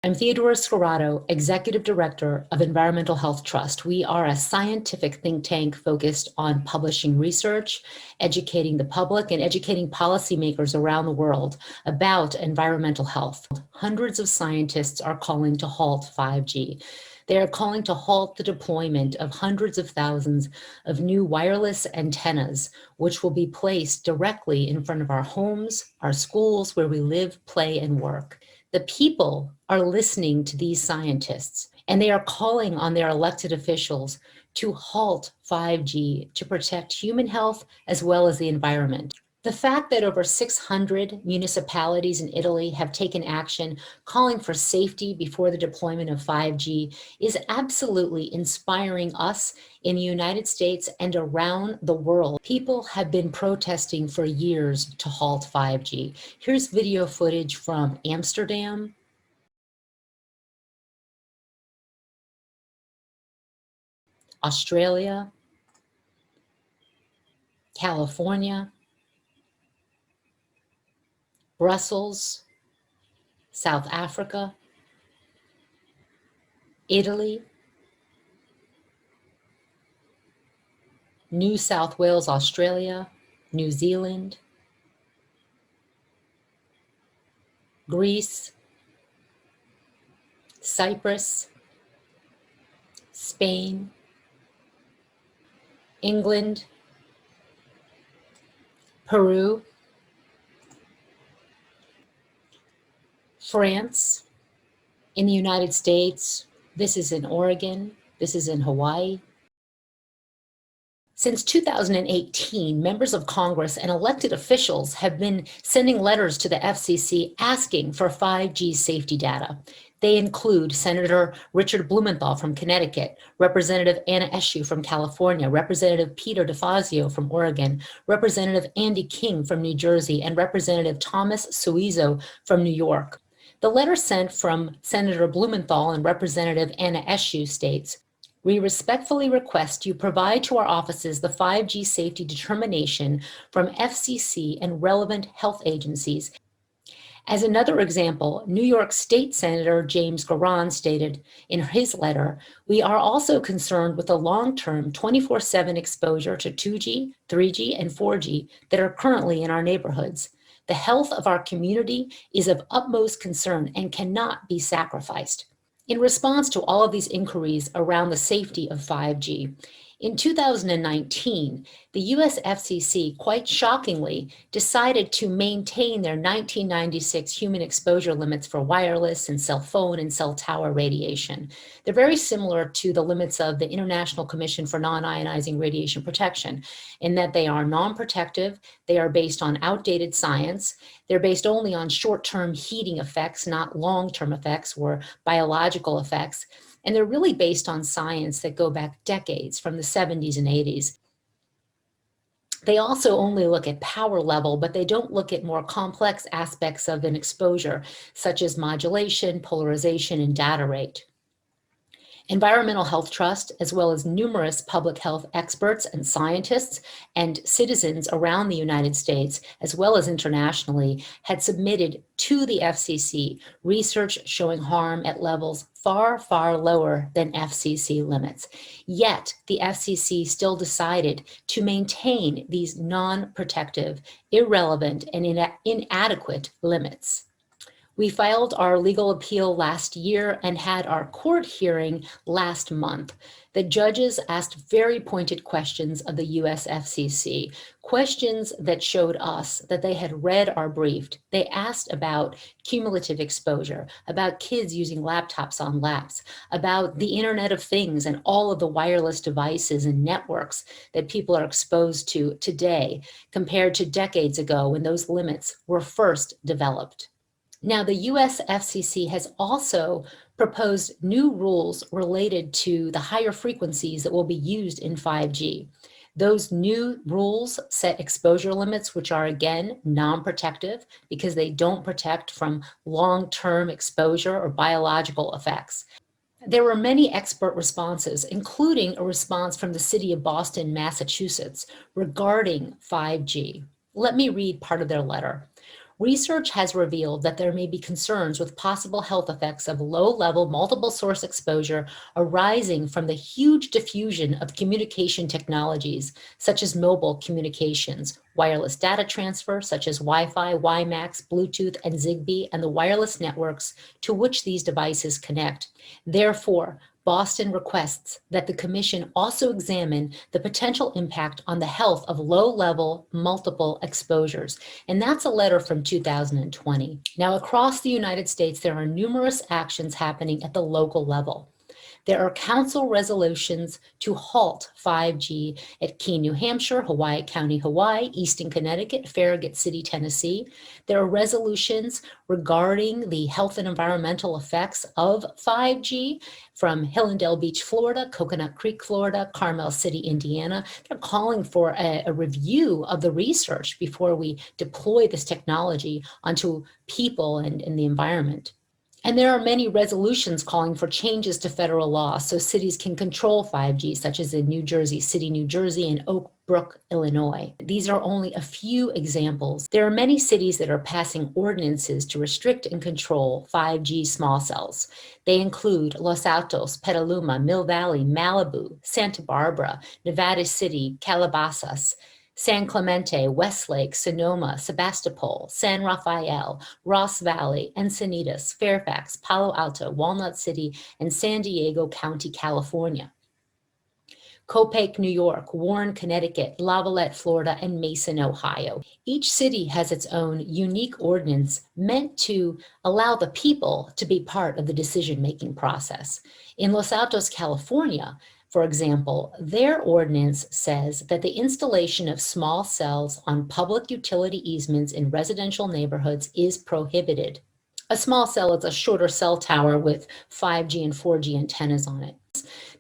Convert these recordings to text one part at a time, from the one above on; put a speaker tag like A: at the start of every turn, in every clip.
A: I'm Theodora Scarato, Executive Director of Environmental Health Trust. We are a scientific think tank focused on publishing research, educating the public, and educating policymakers around the world about environmental health. Hundreds of scientists are calling to halt 5G. They are calling to halt the deployment of hundreds of thousands of new wireless antennas, which will be placed directly in front of our homes, our schools, where we live, play, and work. The people are listening to these scientists, and they are calling on their elected officials to halt 5G to protect human health as well as the environment. The fact that over 600 municipalities in Italy have taken action calling for safety before the deployment of 5G is absolutely inspiring us in the United States and around the world. People have been protesting for years to halt 5G. Here's video footage from Amsterdam, Australia, California, Brussels, South Africa, Italy, New South Wales, Australia, New Zealand, Greece, Cyprus, Spain, England, Peru, France, in the United States, this is in Oregon, this is in Hawaii. Since 2018, members of Congress and elected officials have been sending letters to the FCC asking for 5G safety data. They include Senator Richard Blumenthal from Connecticut, Representative Anna Eshoo from California, Representative Peter DeFazio from Oregon, Representative Andy King from New Jersey, and Representative Thomas Suizzo from New York. The letter sent from Senator Blumenthal and Representative Anna Eshoo states, "We respectfully request you provide to our offices the 5G safety determination from FCC and relevant health agencies." As another example, New York State Senator James Garan stated in his letter, "We are also concerned with the long-term 24/7 exposure to 2G, 3G, and 4G that are currently in our neighborhoods. The health of our community is of utmost concern and cannot be sacrificed." In response to all of these inquiries around the safety of 5G, in 2019, the US FCC, quite shockingly, decided to maintain their 1996 human exposure limits for wireless and cell phone and cell tower radiation. They're very similar to the limits of the International Commission for Non-Ionizing Radiation Protection, in that they are non-protective, they are based on outdated science, they're based only on short-term heating effects, not long-term effects or biological effects, and they're really based on science that go back decades from the 70s and 80s. They also only look at power level, but they don't look at more complex aspects of an exposure, such as modulation, polarization, and data rate. Environmental Health Trust, as well as numerous public health experts and scientists and citizens around the United States, as well as internationally, had submitted to the FCC research showing harm at levels far, far lower than FCC limits. Yet, the FCC still decided to maintain these non-protective, irrelevant, and inadequate limits. We filed our legal appeal last year and had our court hearing last month. The judges asked very pointed questions of the US FCC, questions that showed us that they had read our brief. They asked about cumulative exposure, about kids using laptops on laps, about the Internet of Things and all of the wireless devices and networks that people are exposed to today compared to decades ago when those limits were first developed. Now, the US FCC has also proposed new rules related to the higher frequencies that will be used in 5G. Those new rules set exposure limits, which are again non-protective because they don't protect from long-term exposure or biological effects. There were many expert responses, including a response from the city of Boston, Massachusetts, regarding 5G. Let me read part of their letter. Research has revealed that there may be concerns with possible health effects of low-level multiple source exposure arising from the huge diffusion of communication technologies, such as mobile communications, wireless data transfer, such as Wi-Fi, WiMAX, Bluetooth, and Zigbee, and the wireless networks to which these devices connect. Therefore, Boston requests that the Commission also examine the potential impact on the health of low-level multiple exposures. And that's a letter from 2020. Now, across the United States, there are numerous actions happening at the local level. There are council resolutions to halt 5G at Keene, New Hampshire, Hawaii County, Hawaii, Easton, Connecticut, Farragut City, Tennessee. There are resolutions regarding the health and environmental effects of 5G from Hillendale Beach, Florida, Coconut Creek, Florida, Carmel City, Indiana. They're calling for a review of the research before we deploy this technology onto people and the environment. And there are many resolutions calling for changes to federal law so cities can control 5G, such as in New Jersey City, New Jersey, and Oak Brook, Illinois. These are only a few examples. There are many cities that are passing ordinances to restrict and control 5G small cells. They include Los Altos, Petaluma, Mill Valley, Malibu, Santa Barbara, Nevada City, Calabasas, San Clemente, Westlake, Sonoma, Sebastopol, San Rafael, Ross Valley, Encinitas, Fairfax, Palo Alto, Walnut City, and San Diego County, California. Copake, New York, Warren, Connecticut, Lavallette, Florida, and Mason, Ohio. Each city has its own unique ordinance meant to allow the people to be part of the decision-making process. In Los Altos, California, for example, their ordinance says that the installation of small cells on public utility easements in residential neighborhoods is prohibited. A small cell is a shorter cell tower with 5G and 4G antennas on it.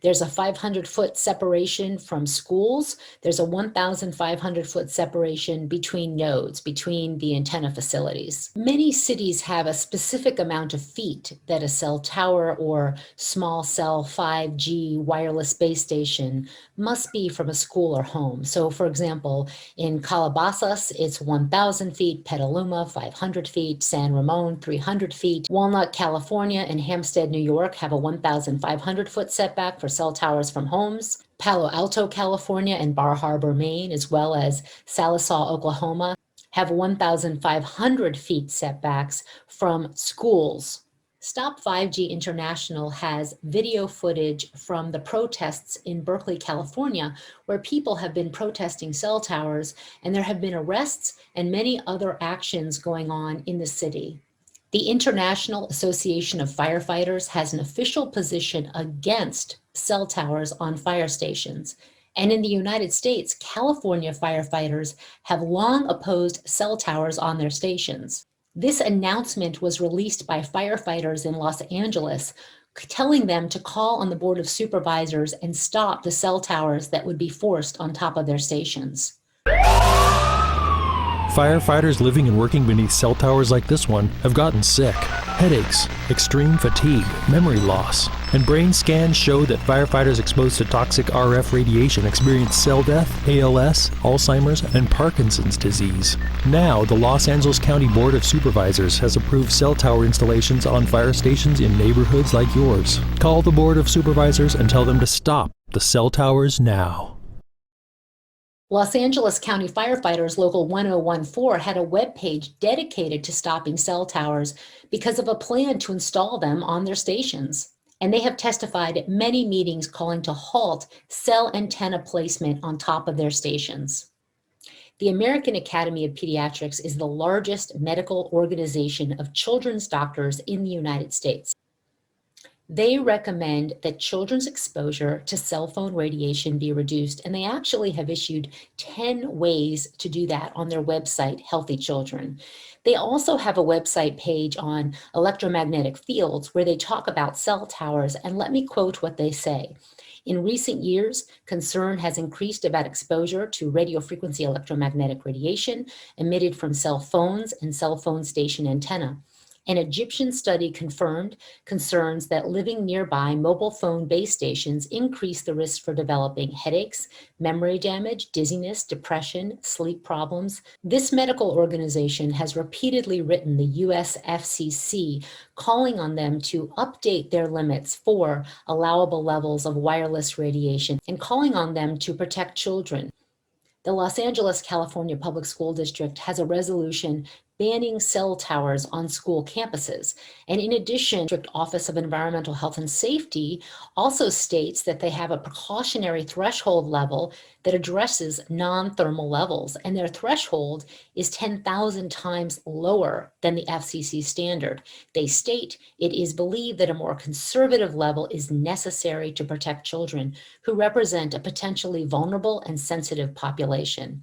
A: There's a 500-foot separation from schools. There's a 1,500-foot separation between nodes, between the antenna facilities. Many cities have a specific amount of feet that a cell tower or small cell 5G wireless base station must be from a school or home. So for example, in Calabasas, it's 1,000 feet, Petaluma, 500 feet, San Ramon, 300 feet. Walnut, California, and Hampstead, New York have a 1,500-foot setback for cell towers from homes. Palo Alto, California, and Bar Harbor, Maine, as well as Sallisaw, Oklahoma, have 1,500 feet setbacks from schools. STOP5G International has video footage from the protests in Berkeley, California, where people have been protesting cell towers, and there have been arrests and many other actions going on in the city. The International Association of Firefighters has an official position against cell towers on fire stations. And in the United States, California firefighters have long opposed cell towers on their stations. This announcement was released by firefighters in Los Angeles, telling them to call on the Board of Supervisors and stop the cell towers that would be forced on top of their stations.
B: Firefighters living and working beneath cell towers like this one have gotten sick. Headaches, extreme fatigue, memory loss, and brain scans show that firefighters exposed to toxic RF radiation experience cell death, ALS, Alzheimer's, and Parkinson's disease. Now, the Los Angeles County Board of Supervisors has approved cell tower installations on fire stations in neighborhoods like yours. Call the Board of Supervisors and tell them to stop the cell towers now.
A: Los Angeles County Firefighters Local 1014 had a webpage dedicated to stopping cell towers because of a plan to install them on their stations. And they have testified at many meetings calling to halt cell antenna placement on top of their stations. The American Academy of Pediatrics is the largest medical organization of children's doctors in the United States. They recommend that children's exposure to cell phone radiation be reduced, and they actually have issued 10 ways to do that on their website, Healthy Children. They also have a website page on electromagnetic fields where they talk about cell towers, and let me quote what they say. In recent years, concern has increased about exposure to radiofrequency electromagnetic radiation emitted from cell phones and cell phone station antenna. An Egyptian study confirmed concerns that living nearby mobile phone base stations increase the risk for developing headaches, memory damage, dizziness, depression, sleep problems. This medical organization has repeatedly written the US FCC, calling on them to update their limits for allowable levels of wireless radiation and calling on them to protect children. The Los Angeles, California Public School District has a resolution banning cell towers on school campuses. And in addition, the District Office of Environmental Health and Safety also states that they have a precautionary threshold level that addresses non-thermal levels, and their threshold is 10,000 times lower than the FCC standard. They state it is believed that a more conservative level is necessary to protect children who represent a potentially vulnerable and sensitive population.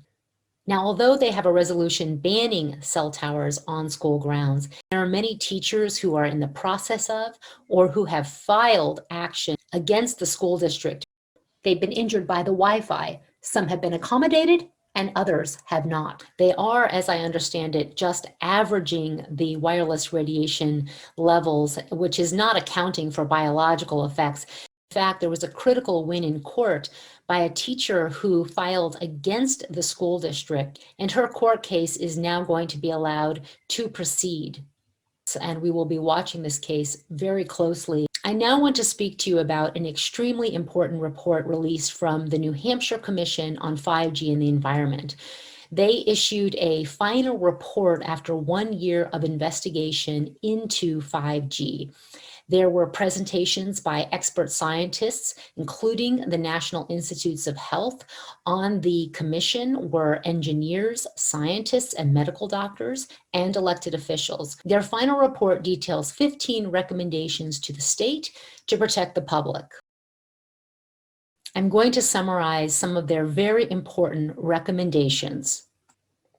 A: Now, although they have a resolution banning cell towers on school grounds, there are many teachers who are in the process of or who have filed action against the school district. They've been injured by the Wi-Fi. Some have been accommodated and others have not. They are, as I understand it, just averaging the wireless radiation levels, which is not accounting for biological effects. In fact, there was a critical win in court by a teacher who filed against the school district, and her court case is now going to be allowed to proceed. And we will be watching this case very closely. I now want to speak to you about an extremely important report released from the New Hampshire Commission on 5G and the Environment. They issued a final report after 1 year of investigation into 5G. There were presentations by expert scientists, including the National Institutes of Health. On the commission were engineers, scientists, and medical doctors, and elected officials. Their final report details 15 recommendations to the state to protect the public. I'm going to summarize some of their very important recommendations.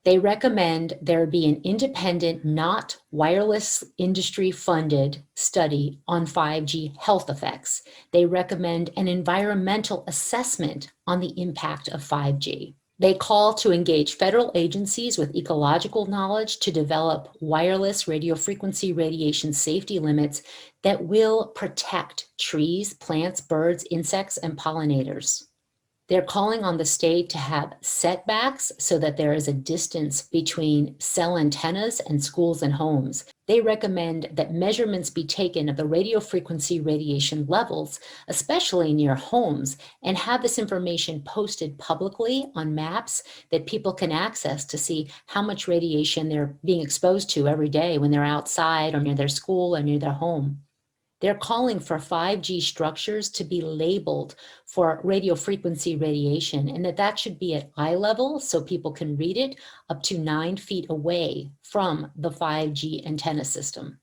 A: They recommend there be an independent, not wireless industry-funded study on 5G health effects. They recommend an environmental assessment on the impact of 5G. They call to engage federal agencies with ecological knowledge to develop wireless radiofrequency radiation safety limits that will protect trees, plants, birds, insects, and pollinators. They're calling on the state to have setbacks so that there is a distance between cell antennas and schools and homes. They recommend that measurements be taken of the radiofrequency radiation levels, especially near homes, and have this information posted publicly on maps that people can access to see how much radiation they're being exposed to every day when they're outside or near their school or near their home. They're calling for 5G structures to be labeled for radiofrequency radiation, and that should be at eye level so people can read it up to 9 feet away from the 5G antenna system.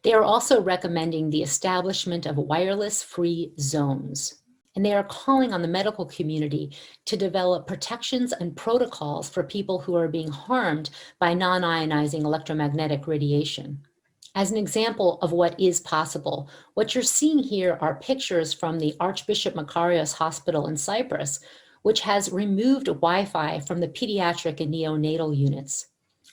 A: They are also recommending the establishment of wireless-free zones. And they are calling on the medical community to develop protections and protocols for people who are being harmed by non-ionizing electromagnetic radiation. As an example of what is possible, what you're seeing here are pictures from the Archbishop Makarios Hospital in Cyprus, which has removed Wi-Fi from the pediatric and neonatal units.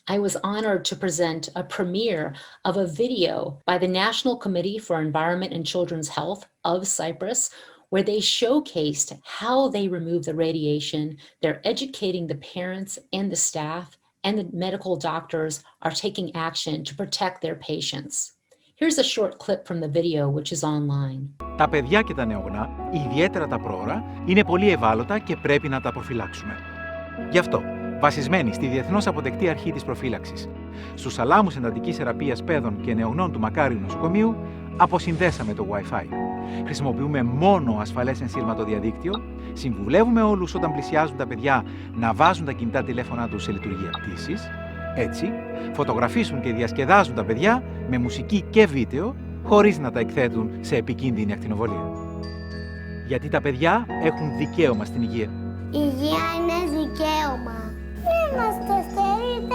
A: I was honored to present a premiere of a video by the National Committee for Environment and Children's Health of Cyprus, where they showcased how they remove the radiation. They're educating the parents and the staff, and the medical doctors are taking action to protect their patients. Here's a short clip from the video, which is online.
C: Τα παιδιά και τα νεογνά, ιδιαίτερα τα πρόωρα, είναι πολύ ευάλωτα και πρέπει να τα προφυλάξουμε. Γι' αυτό, βασισμένοι στη διεθνώς αποδεκτή αρχή της προφύλαξης, στους θαλάμους εντατικής θεραπείας παιδών και νεογνών του Μακάριου Νοσοκομείου, αποσυνδέσαμε το Wi-Fi. Χρησιμοποιούμε μόνο ασφαλές ενσύρματο διαδίκτυο, συμβουλεύουμε όλους όταν πλησιάζουν τα παιδιά να βάζουν τα κινητά τηλέφωνα τους σε λειτουργία πτήσης. Έτσι, φωτογραφίσουν και διασκεδάζουν τα παιδιά με μουσική και βίντεο, χωρίς να τα εκθέτουν σε επικίνδυνη ακτινοβολία. Γιατί τα παιδιά έχουν δικαίωμα στην υγεία.
D: Η υγεία είναι δικαίωμα. Είμαστε στερείτε.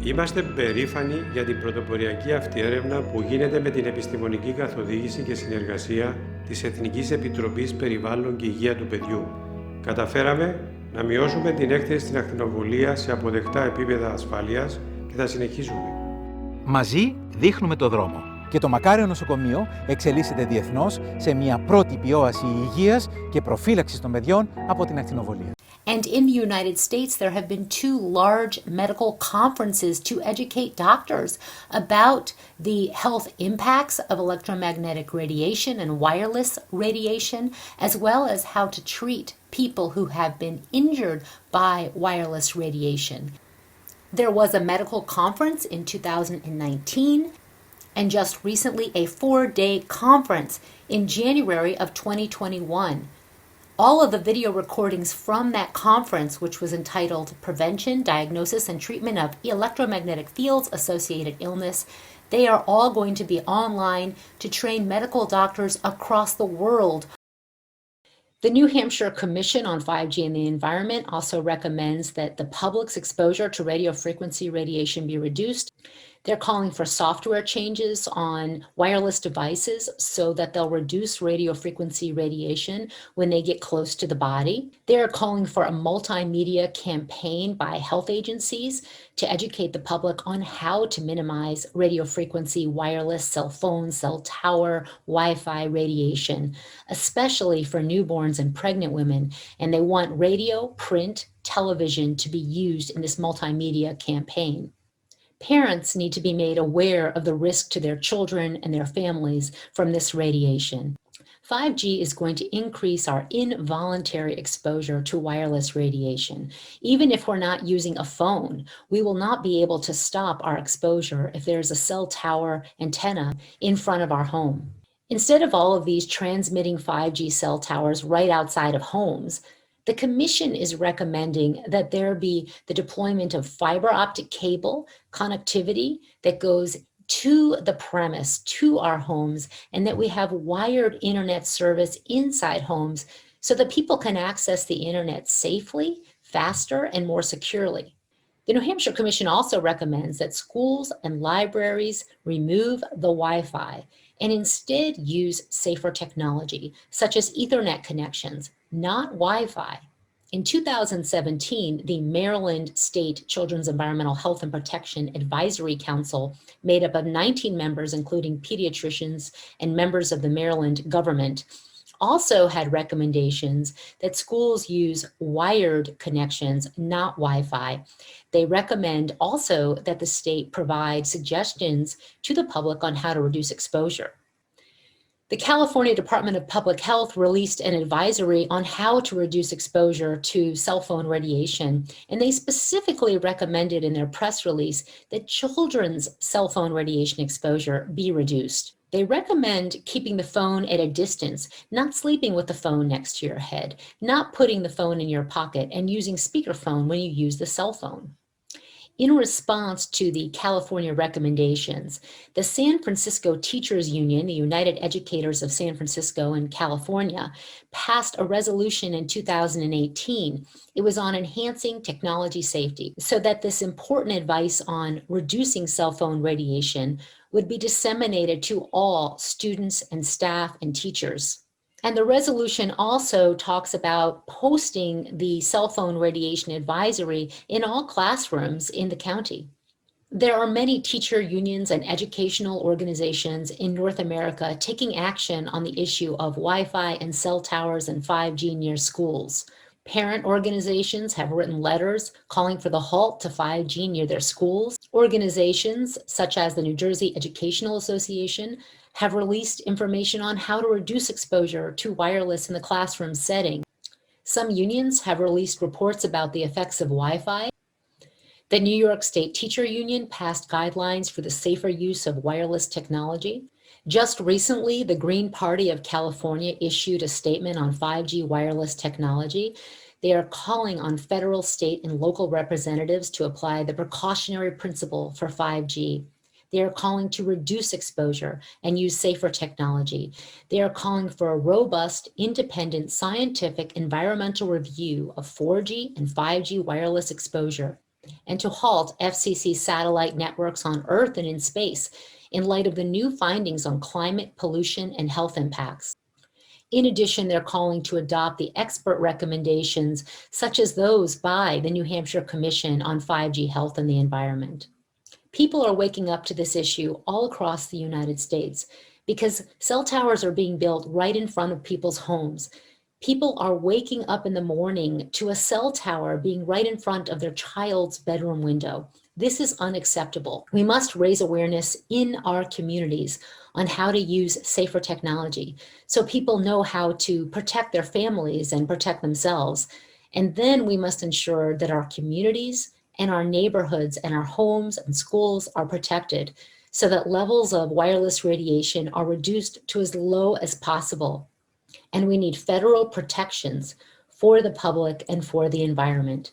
E: Είμαστε περήφανοι για την πρωτοποριακή αυτή έρευνα που γίνεται με την επιστημονική καθοδήγηση και συνεργασία της Εθνικής Επιτροπής Περιβάλλον και Υγεία του Παιδιού. Καταφέραμε να μειώσουμε την έκθεση στην ακτινοβολία σε αποδεκτά επίπεδα ασφάλειας και θα συνεχίσουμε.
C: Μαζί δείχνουμε το δρόμο. Και το Μακάριο Νοσοκομείο εξελίσσεται διεθνώς σε μια πρότυπη όαση υγείας και προφύλαξης των παιδιών από την ακτινοβολία.
A: And in the United States, there have been 2 large medical conferences to educate doctors about the health impacts of electromagnetic radiation and wireless radiation, as well as how to treat people who have been injured by wireless radiation. There was a medical conference in 2019, and just recently a 4-day conference in January of 2021. All of the video recordings from that conference, which was entitled Prevention, Diagnosis, and Treatment of Electromagnetic Fields Associated Illness, they are all going to be online to train medical doctors across the world. The New Hampshire Commission on 5G and the Environment also recommends that the public's exposure to radio frequency radiation be reduced. They're calling for software changes on wireless devices so that they'll reduce radio frequency radiation when they get close to the body. They're calling for a multimedia campaign by health agencies to educate the public on how to minimize radio frequency wireless cell phone, cell tower, Wi-Fi radiation, especially for newborns and pregnant women. And they want radio, print, television to be used in this multimedia campaign. Parents need to be made aware of the risk to their children and their families from this radiation. 5G is going to increase our involuntary exposure to wireless radiation. Even if we're not using a phone, we will not be able to stop our exposure if there's a cell tower antenna in front of our home. Instead of all of these transmitting 5G cell towers right outside of homes, the Commission is recommending that there be the deployment of fiber optic cable connectivity that goes to the premise, to our homes, and that we have wired internet service inside homes so that people can access the internet safely, faster, and more securely. The New Hampshire Commission also recommends that schools and libraries remove the Wi-Fi and instead use safer technology, such as Ethernet connections, not Wi-Fi. In 2017, the Maryland State Children's Environmental Health and Protection Advisory Council, made up of 19 members, including pediatricians and members of the Maryland government, also had recommendations that schools use wired connections, not Wi-Fi. They recommend also that the state provide suggestions to the public on how to reduce exposure. The California Department of Public Health released an advisory on how to reduce exposure to cell phone radiation, and they specifically recommended in their press release that children's cell phone radiation exposure be reduced. They recommend keeping the phone at a distance, not sleeping with the phone next to your head, not putting the phone in your pocket, and using speakerphone when you use the cell phone. In response to the California recommendations, the San Francisco Teachers Union, the United Educators of San Francisco and California, passed a resolution in 2018. It was on enhancing technology safety so that this important advice on reducing cell phone radiation would be disseminated to all students and staff and teachers. And the resolution also talks about posting the cell phone radiation advisory in all classrooms in the county. There are many teacher unions and educational organizations in North America taking action on the issue of Wi-Fi and cell towers and 5G near schools. Parent organizations have written letters calling for the halt to 5G near their schools. Organizations such as the New Jersey Educational Association have released information on how to reduce exposure to wireless in the classroom setting. Some unions have released reports about the effects of Wi-Fi. The New York State Teacher Union passed guidelines for the safer use of wireless technology. Just recently, the Green Party of California issued a statement on 5G wireless technology. They are calling on federal, state, and local representatives to apply the precautionary principle for 5G. They are calling to reduce exposure and use safer technology. They are calling for a robust, independent, scientific, environmental review of 4G and 5G wireless exposure, and to halt FCC satellite networks on Earth and in space in light of the new findings on climate, pollution, and health impacts. In addition, they're calling to adopt the expert recommendations, such as those by the New Hampshire Commission on 5G Health and the Environment. People are waking up to this issue all across the United States because cell towers are being built right in front of people's homes. People are waking up in the morning to a cell tower being right in front of their child's bedroom window. This is unacceptable. We must raise awareness in our communities on how to use safer technology so people know how to protect their families and protect themselves. And then we must ensure that our communities and our neighborhoods and our homes and schools are protected so that levels of wireless radiation are reduced to as low as possible. And we need federal protections for the public and for the environment.